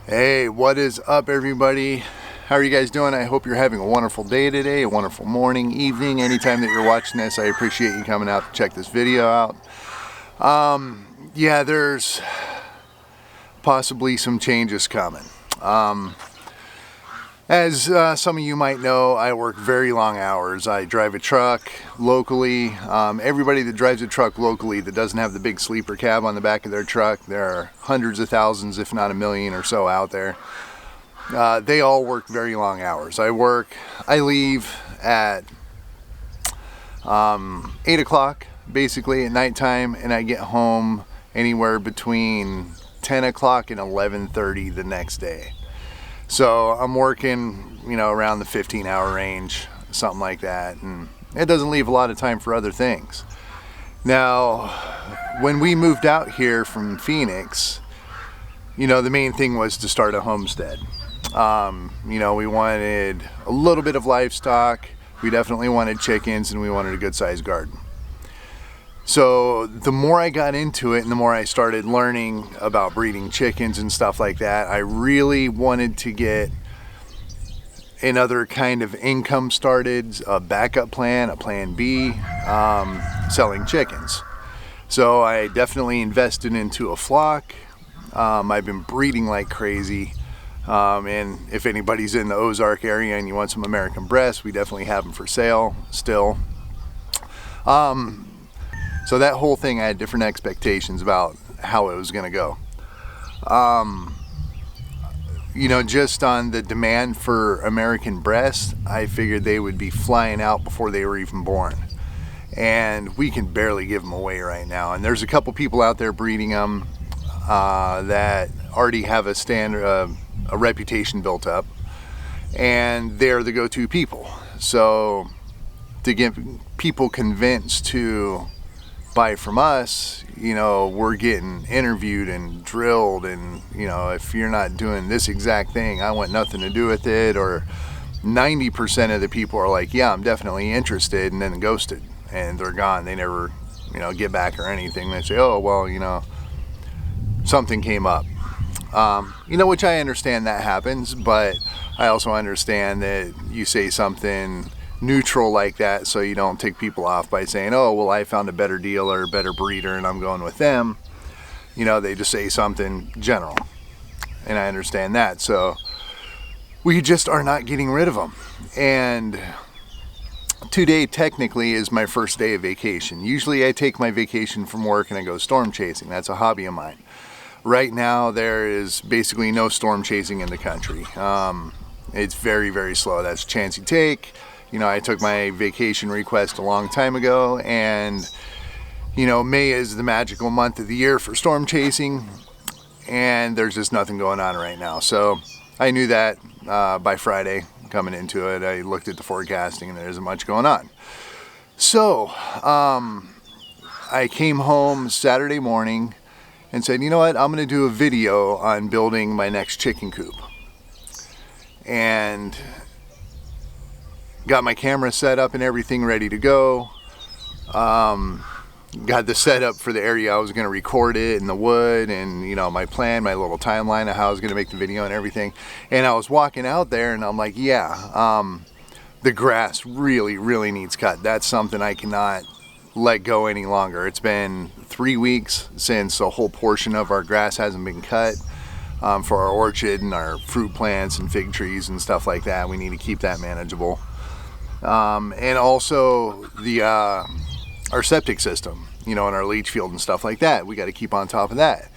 Hey, what is up, everybody? How are you guys doing? I hope you're having a wonderful day today, a wonderful morning, evening, anytime that you're watching this. I appreciate you coming out to check this video out. Yeah, there's possibly some changes coming. As some of you might know, I work very long hours. I drive a truck locally. Everybody that drives a truck locally that doesn't have the big sleeper cab on the back of their truck, there are hundreds of thousands, if not a million or so out there. They all work very long hours. I leave at 8 o'clock basically at nighttime, and I get home anywhere between 10 o'clock and 11:30 the next day. So I'm working, around the 15-hour range, something like that, and it doesn't leave a lot of time for other things. Now, when we moved out here from Phoenix, the main thing was to start a homestead. We wanted a little bit of livestock, we definitely wanted chickens, and we wanted a good-sized garden. So the more I got into it and the more I started learning about breeding chickens and stuff like that, I really wanted to get another kind of income started, a backup plan, a plan B, selling chickens. So I definitely invested into a flock. I've been breeding like crazy. And if anybody's in the Ozark area and you want some American breasts, we definitely have them for sale still. So that whole thing, I had different expectations about how it was going to go. Just on the demand for American breasts, I figured they would be flying out before they were even born. And we can barely give them away right now. And there's a couple people out there breeding them that already have a reputation built up. And they're the go-to people. So to get people convinced to buy from us, we're getting interviewed and drilled, and if you're not doing this exact thing, I want nothing to do with it. Or 90% of the people are like, yeah, I'm definitely interested, and then ghosted, and they're gone. They never get back or anything. They say, oh well, something came up, which I understand that happens, but I also understand that you say something neutral like that so you don't tick people off by saying, oh well, I found a better deal or a better breeder and I'm going with them. They just say something general, and I understand that. So we just are not getting rid of them. And today technically is my first day of vacation. Usually I take my vacation from work and I go storm chasing. That's a hobby of mine. Right now there is basically no storm chasing in the country. It's very, very slow. That's a chance you take. I took my vacation request a long time ago, and May is the magical month of the year for storm chasing, and there's just nothing going on right now. So I knew that by Friday coming into it. I looked at the forecasting and there isn't much going on. So I came home Saturday morning and said, you know what, I'm going to do a video on building my next chicken coop. And got my camera set up and everything ready to go. Got the setup for the area I was going to record it in the wood, and my plan, my little timeline of how I was going to make the video and everything. And I was walking out there and I'm like, yeah, the grass really, really needs cut. That's something I cannot let go any longer. It's been 3 weeks since a whole portion of our grass hasn't been cut. For our orchard and our fruit plants and fig trees and stuff like that. We need to keep that manageable. And also our septic system, and our leach field and stuff like that. We got to keep on top of that.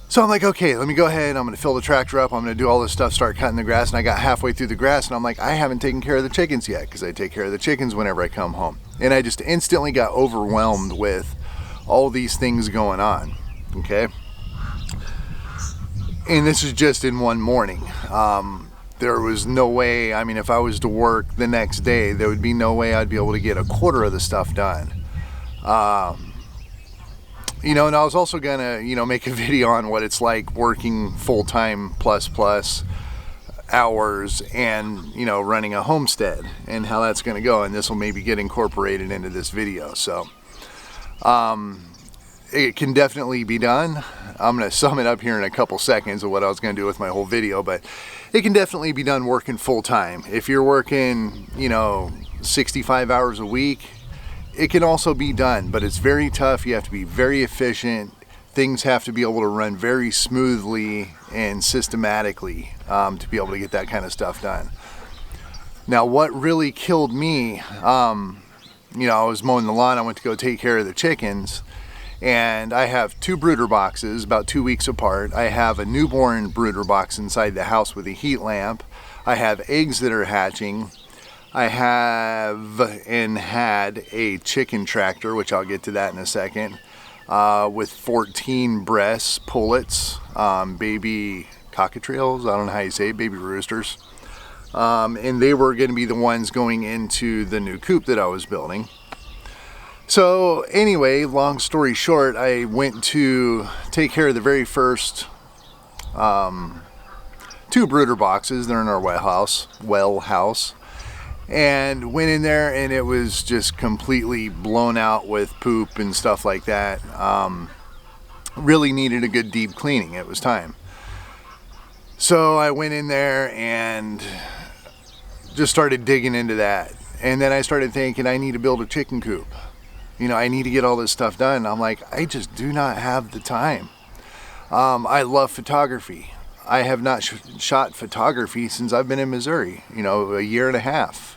So I'm like, okay, let me go ahead. I'm going to fill the tractor up. I'm going to do all this stuff, start cutting the grass. And I got halfway through the grass and I'm like, I haven't taken care of the chickens yet, because I take care of the chickens whenever I come home. And I just instantly got overwhelmed with all these things going on. Okay. And this is just in one morning. There was no way, if I was to work the next day, there would be no way I'd be able to get a quarter of the stuff done. And I was also gonna, make a video on what it's like working full-time plus hours and, running a homestead and how that's gonna go. And this will maybe get incorporated into this video. So, it can definitely be done. I'm going to sum it up here in a couple seconds of what I was going to do with my whole video, but it can definitely be done working full time. If you're working, 65 hours a week, it can also be done, but it's very tough. You have to be very efficient. Things have to be able to run very smoothly and systematically to be able to get that kind of stuff done. Now, what really killed me, I was mowing the lawn. I went to go take care of the chickens, and I have 2 brooder boxes about 2 weeks apart. I have a newborn brooder box inside the house with a heat lamp. I have eggs that are hatching. I have and had a chicken tractor, which I'll get to that in a second, with 14 breasts, pullets, baby cockatiels, I don't know how you say it, baby roosters. And they were going to be the ones going into the new coop that I was building. So anyway, long story short, I went to take care of the very first 2 brooder boxes. They're in our well house. And went in there, and it was just completely blown out with poop and stuff like that. Really needed a good deep cleaning. It was time. So I went in there and just started digging into that. And then I started thinking, I need to build a chicken coop. I need to get all this stuff done. I'm like, I just do not have the time. I love photography. I have not shot photography since I've been in Missouri, a year and a half.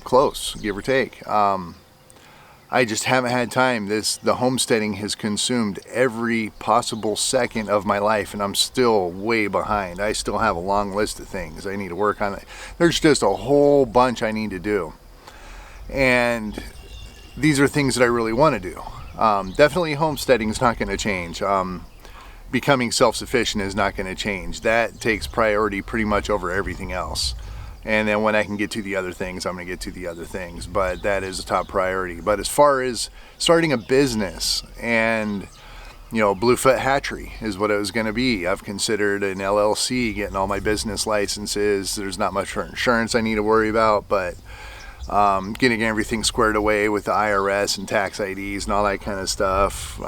Close, give or take. I just haven't had time. The homesteading has consumed every possible second of my life, and I'm still way behind. I still have a long list of things I need to work on. There's just a whole bunch I need to do. And these are things that I really want to do. Definitely homesteading is not going to change. Becoming self-sufficient is not going to change. That takes priority pretty much over everything else. And then when I can get to the other things, I'm going to get to the other things. But that is a top priority. But as far as starting a business and, Bluefoot Hatchery is what it was going to be. I've considered an LLC, getting all my business licenses. There's not much for insurance I need to worry about, but getting everything squared away with the IRS and tax IDs and all that kind of stuff.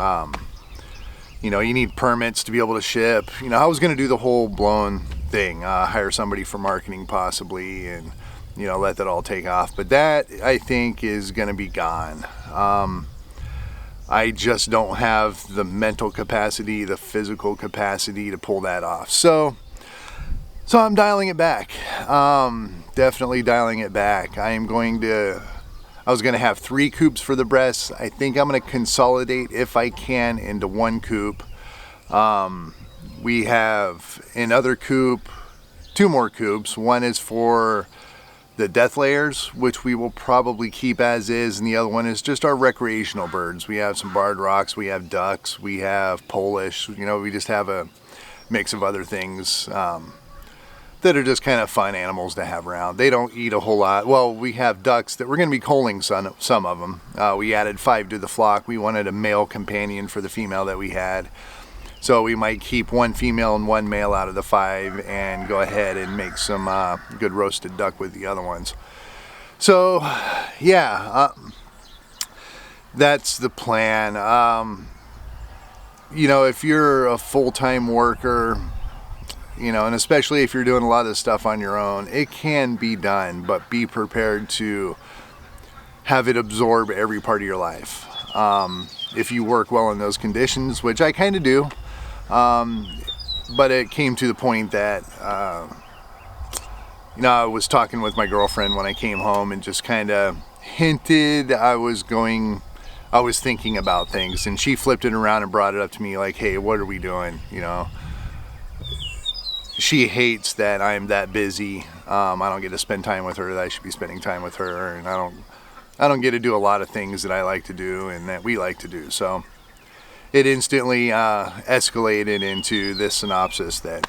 You need permits to be able to ship. I was going to do the whole blown thing, hire somebody for marketing possibly, and let that all take off. But that, I think, is going to be gone. I just don't have the mental capacity, the physical capacity to pull that off. So I'm dialing it back. Definitely dialing it back. I was going to have 3 coops for the breasts. I think I'm going to consolidate, if I can, into 1 coop. We have another coop, 2 more coops. One is for the death layers, which we will probably keep as is, and the other one is just our recreational birds. We have some barred rocks, we have ducks, we have Polish. We just have a mix of other things that are just kind of fun animals to have around. They don't eat a whole lot. Well, we have ducks that we're going to be culling some of them. We added 5 to the flock. We wanted a male companion for the female that we had. So we might keep 1 female and 1 male out of the 5 and go ahead and make some good roasted duck with the other ones. So, yeah, that's the plan. If you're a full-time worker, and especially if you're doing a lot of this stuff on your own, it can be done, but be prepared to have it absorb every part of your life. If you work well in those conditions, which I kind of do, but it came to the point that, I was talking with my girlfriend when I came home and just kind of hinted I was thinking about things, and she flipped it around and brought it up to me like, hey, what are we doing? She hates that I'm that busy. I don't get to spend time with her that I should be spending time with her, and I don't get to do a lot of things that I like to do and that we like to do. So it instantly escalated into this synopsis that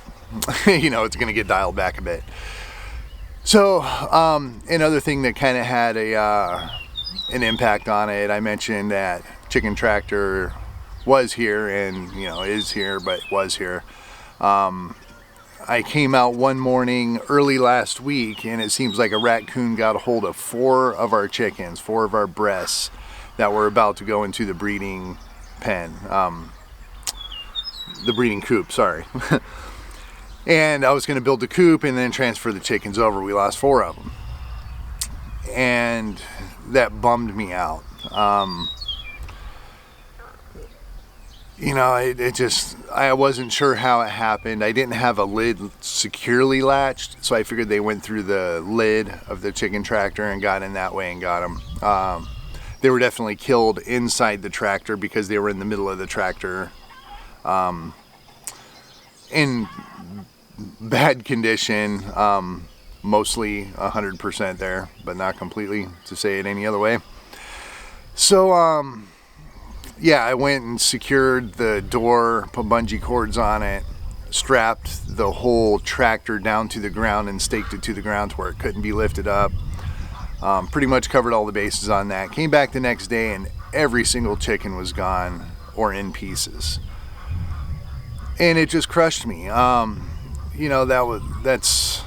it's going to get dialed back a bit. So another thing that kind of had an impact on it, I mentioned that chicken tractor was here and is here, but was here. I came out one morning early last week, and it seems like a raccoon got a hold of 4 of our chickens, 4 of our breasts that were about to go into the breeding pen, the breeding coop, sorry. And I was going to build the coop and then transfer the chickens over. We lost 4 of them. And that bummed me out. You know, it just, I wasn't sure how it happened. I didn't have a lid securely latched, so I figured they went through the lid of the chicken tractor and got in that way and got them. They were definitely killed inside the tractor because they were in the middle of the tractor. In bad condition, mostly 100% there, but not completely, to say it any other way. So, yeah, I went and secured the door, put bungee cords on it, strapped the whole tractor down to the ground and staked it to the ground to where it couldn't be lifted up. Pretty much covered all the bases on that. Came back the next day and every single chicken was gone or in pieces. And it just crushed me. You know, that's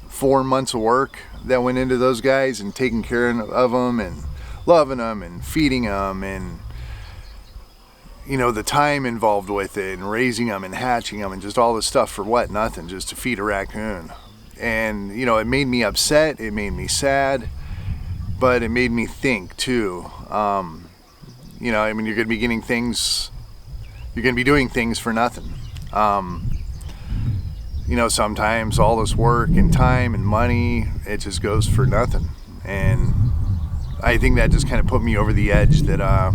4 months of work that went into those guys, and taking care of them and loving them and feeding them, and you know, the time involved with it, and raising them and hatching them and just all this stuff for what? Nothing, just to feed a raccoon. And you know, it made me upset, it made me sad, but it made me think too. You know, I mean, you're gonna be getting things, you're gonna be doing things for nothing. You know, sometimes all this work and time and money, it just goes for nothing. And I think that just kind of put me over the edge that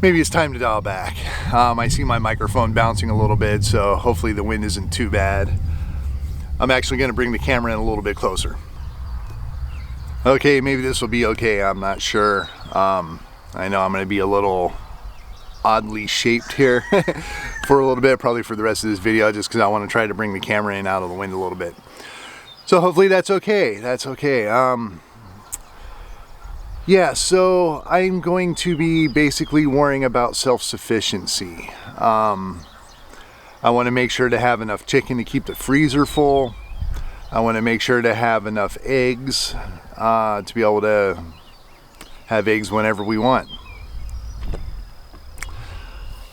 maybe it's time to dial back. I see my microphone bouncing a little bit, so hopefully the wind isn't too bad. I'm actually going to bring the camera in a little bit closer. Okay, maybe this will be okay, I'm not sure. I know I'm going to be a little oddly shaped here for a little bit, probably for the rest of this video, just because I want to try to bring the camera in out of the wind a little bit. So hopefully that's okay. That's okay. Yeah, so I'm going to be basically worrying about self-sufficiency. I want to make sure to have enough chicken to keep the freezer full. I want to make sure to have enough eggs to be able to have eggs whenever we want.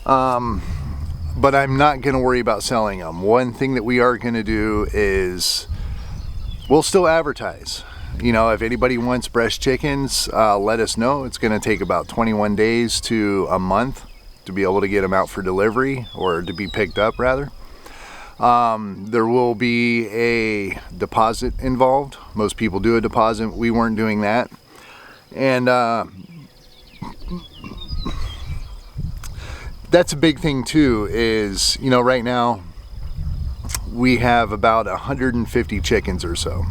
But I'm not going to worry about selling them. One thing that we are going to do is we'll still advertise. You know, if anybody wants breast chickens, let us know. It's going to take about 21 days to a month to be able to get them out for delivery, or to be picked up rather. There will be a deposit involved. Most people do a deposit. We weren't doing that. And that's a big thing too, is, you know, right now we have about 150 chickens or so.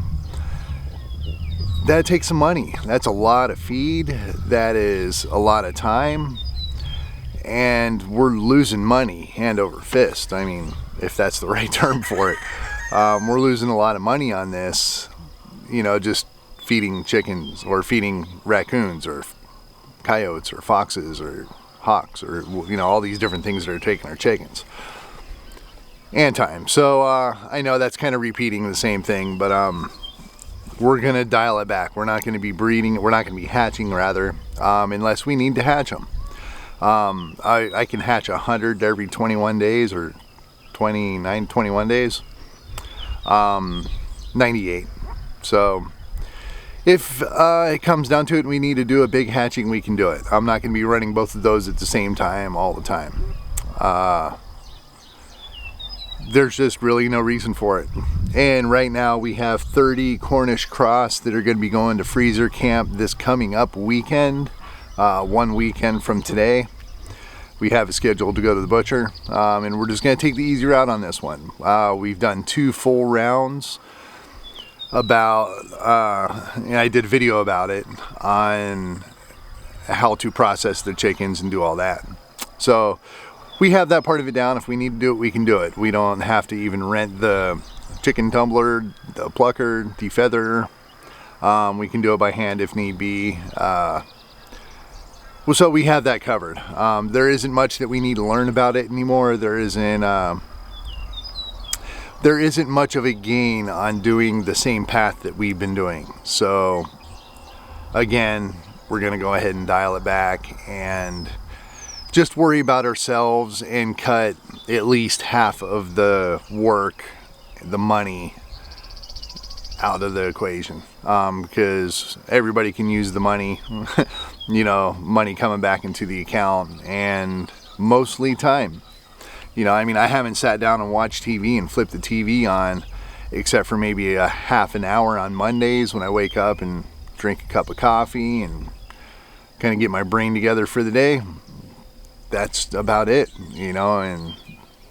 That takes some money. That's a lot of feed. That is a lot of time. And we're losing money hand over fist. I mean, if that's the right term for it. We're losing a lot of money on this, you know, just feeding chickens or feeding raccoons or coyotes or foxes or hawks, or, you know, all these different things that are taking our chickens and time. So I know that's kind of repeating the same thing, but we're gonna dial it back. We're not going to be breeding, we're not going to be hatching rather, unless we need to hatch them. I can hatch 100 every 21 days or 21 days, 98. So if it comes down to it, we need to do a big hatching, we can do it. I'm not going to be running both of those at the same time all the time. There's just really no reason for it. And right now we have 30 Cornish cross that are going to be going to freezer camp this coming up weekend. 1 weekend from today. We have it scheduled to go to the butcher, and we're just going to take the easy route on this one. We've done 2 full rounds about, and I did a video about it on how to process the chickens and do all that. So we have that part of it down. If we need to do it, we can do it. We don't have to even rent the chicken tumbler, the plucker, defeather. We can do it by hand if need be. Well, so we have that covered. There isn't much that we need to learn about it anymore. There isn't much of a gain on doing the same path that we've been doing. So again, we're going to go ahead and dial it back and just worry about ourselves and cut at least half of the work, the money out of the equation, because everybody can use the money, you know, money coming back into the account, and mostly time. You know, I mean, I haven't sat down and watched TV and flipped the TV on except for maybe a half an hour on Mondays when I wake up and drink a cup of coffee and kind of get my brain together for the day. That's about it, you know, and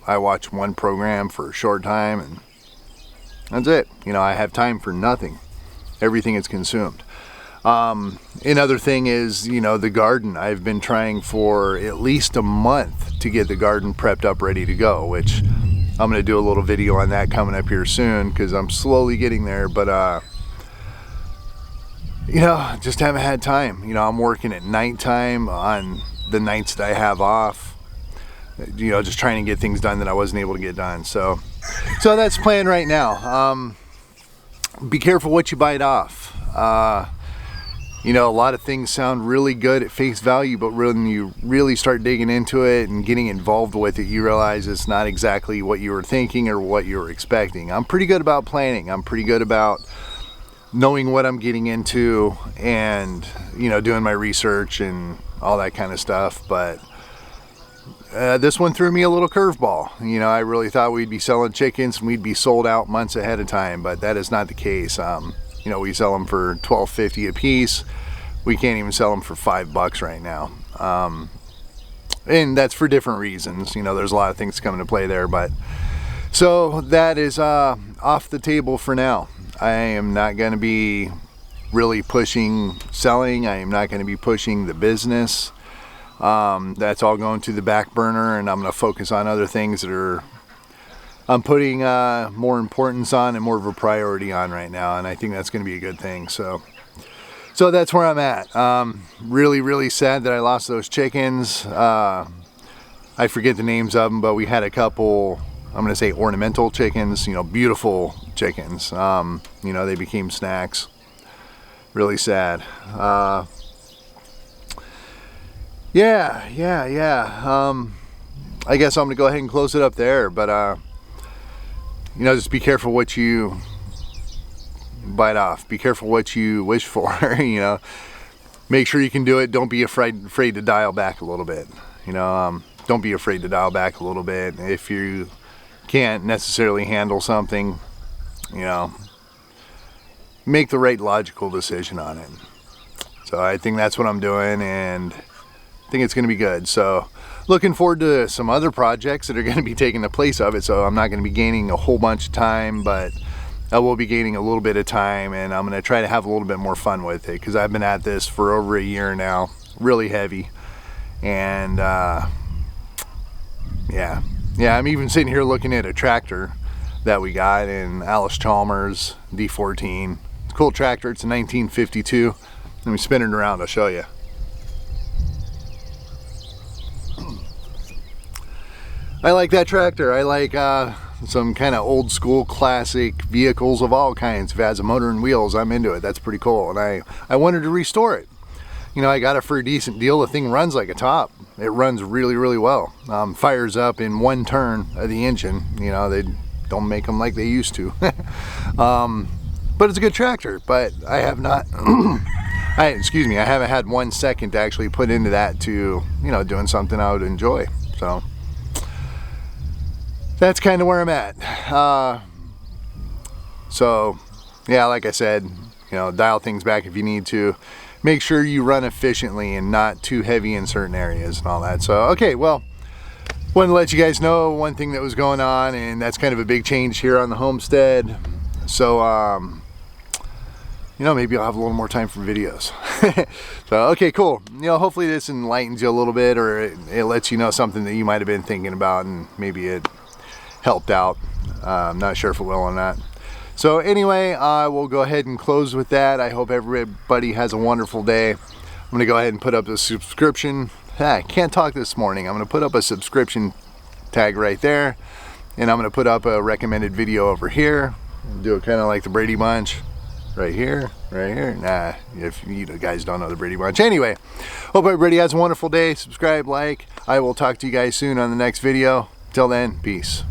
I watch one program for a short time and that's it. You know, I have time for nothing. Everything is consumed. Another thing is, you know, the garden. I've been trying for at least a month to get the garden prepped up, ready to go, which I'm going to do a little video on that coming up here soon because I'm slowly getting there. But, you know, just haven't had time. You know, I'm working at nighttime on the nights that I have off. You know, just trying to get things done that I wasn't able to get done. So that's the plan right now. Be careful what you bite off. You know, a lot of things sound really good at face value, but when you really start digging into it and getting involved with it, you realize it's not exactly what you were thinking or what you were expecting. I'm pretty good about planning. I'm pretty good about knowing what I'm getting into and, you know, doing my research and all that kind of stuff. But this one threw me a little curveball. You know, I really thought we'd be selling chickens and we'd be sold out months ahead of time, but that is not the case. You know, we sell them for $12.50 a piece. We can't even sell them for $5 right now. And that's for different reasons. You know, there's a lot of things coming to play there, but so that is off the table for now. I am not going to be really pushing selling. I am not going to be pushing the business. That's all going to the back burner, and I'm going to focus on other things that I'm putting more importance on and more of a priority on right now, and I think that's going to be a good thing. So that's where I'm at. Really, really sad that I lost those chickens. I forget the names of them, but we had a couple, I'm going to say ornamental chickens, you know, beautiful chickens. You know, they became snacks. Really sad. Yeah. I guess I'm going to go ahead and close it up there, but you know, just be careful what you bite off. Be careful what you wish for. You know, make sure you can do it. Don't be afraid to dial back a little bit. You know, don't be afraid to dial back a little bit. If you can't necessarily handle something, you know, make the right logical decision on it. So I think that's what I'm doing, and I think it's going to be good. So looking forward to some other projects that are going to be taking the place of it. So I'm not going to be gaining a whole bunch of time, but I will be gaining a little bit of time, and I'm going to try to have a little bit more fun with it because I've been at this for over a year now, really heavy. And yeah, I'm even sitting here looking at a tractor that we got in Allis-Chalmers D14. It's a cool tractor. It's a 1952. Let me spin it around. I'll show you. I like that tractor. I like some kind of old school classic vehicles of all kinds. If it has a motor and wheels, I'm into it. That's pretty cool. And I wanted to restore it. You know, I got it for a decent deal. The thing runs like a top. It runs really, really well. Fires up in one turn of the engine. You know, they don't make them like they used to. But it's a good tractor. But I have not, I haven't had 1 second to actually put into that to, you know, doing something I would enjoy. So that's kind of where I'm at. So yeah, like I said, you know, dial things back if you need to. Make sure you run efficiently and not too heavy in certain areas and all that. So, okay, well, wanted to let you guys know one thing that was going on, and that's kind of a big change here on the homestead. So, you know, maybe I'll have a little more time for videos. So, okay, cool. You know, hopefully this enlightens you a little bit, or it lets you know something that you might have been thinking about, and maybe it helped out. I'm not sure if it will or not. So anyway, I will go ahead and close with that. I hope everybody has a wonderful day. I'm going to go ahead and put up a subscription. I can't talk this morning. I'm going to put up a subscription tag right there. And I'm going to put up a recommended video over here. Do it kind of like the Brady Bunch. right here, right here. Nah, if you guys don't know the Brady Bunch. Anyway, hope everybody has a wonderful day. Subscribe, like. I will talk to you guys soon on the next video. Till then, peace.